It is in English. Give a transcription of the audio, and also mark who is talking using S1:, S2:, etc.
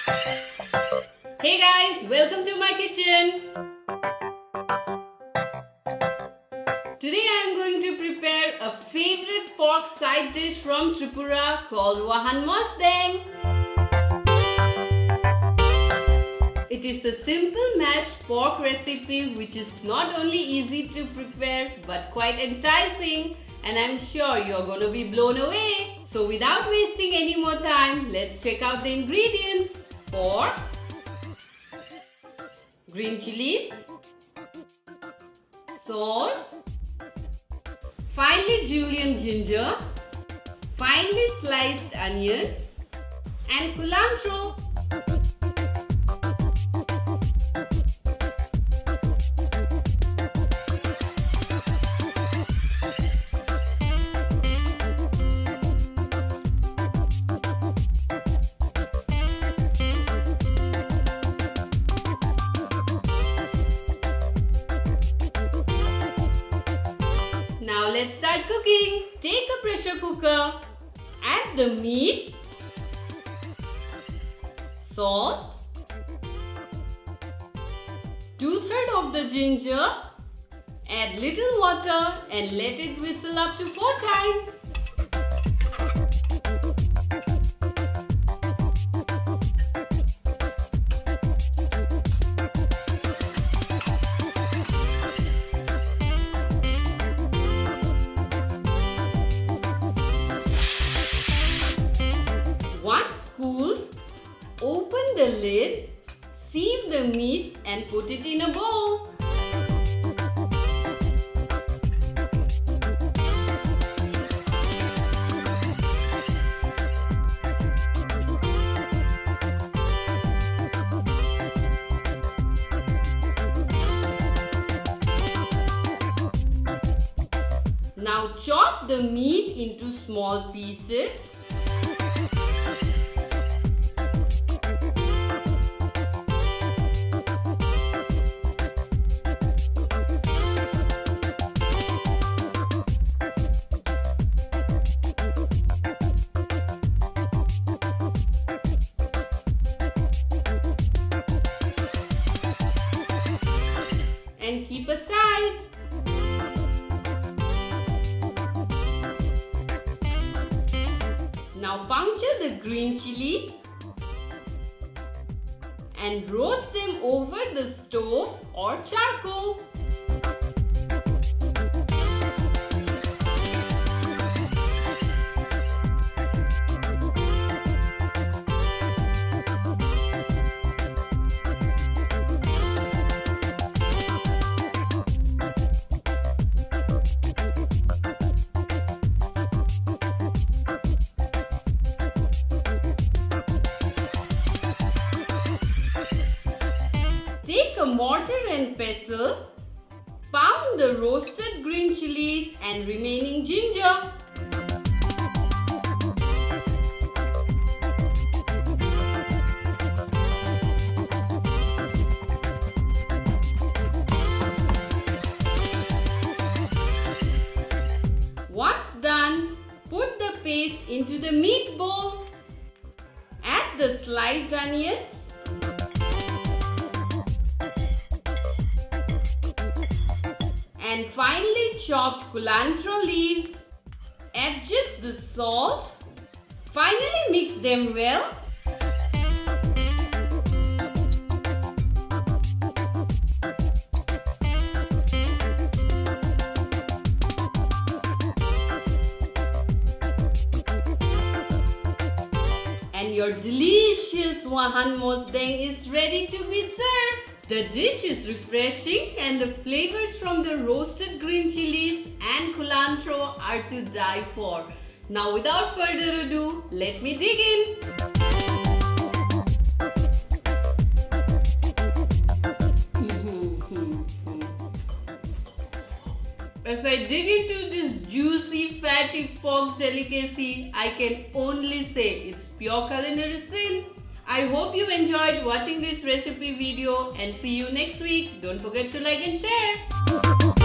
S1: Hey guys, welcome to my kitchen. Today I am going to prepare a favorite pork side dish from Tripura called Wahan Mosdeng. It is a simple mashed pork recipe which is not only easy to prepare but quite enticing, and I'm sure you're gonna be blown away. So without wasting any more time, let's check out the ingredients. For green chilies, salt, finely julienne ginger, finely sliced onions, and culantro. Now let's start cooking. Take a pressure cooker, add the meat, salt, 2/3 of the ginger, add little water and let it whistle up to 4 times. Once cooled, open the lid, sieve the meat and put it in a bowl. Now chop the meat into small pieces. And keep aside. Now puncture the green chilies and roast them over the stove or charcoal. Take a mortar and pestle, pound the roasted green chilies and remaining ginger. Once done, put the paste into the meat bowl. Add the sliced onions, and finely chopped culantro leaves. Adjust the salt. Finally mix them well. And your delicious Wahan Mosdeng is ready to be served. The dish is refreshing and the flavors from the roasted green chilies and culantro are to die for. Now without further ado, let me dig in. As I dig into this juicy fatty pork delicacy, I can only say it's pure culinary sin. I hope you enjoyed watching this recipe video and see you next week. Don't forget to like and share.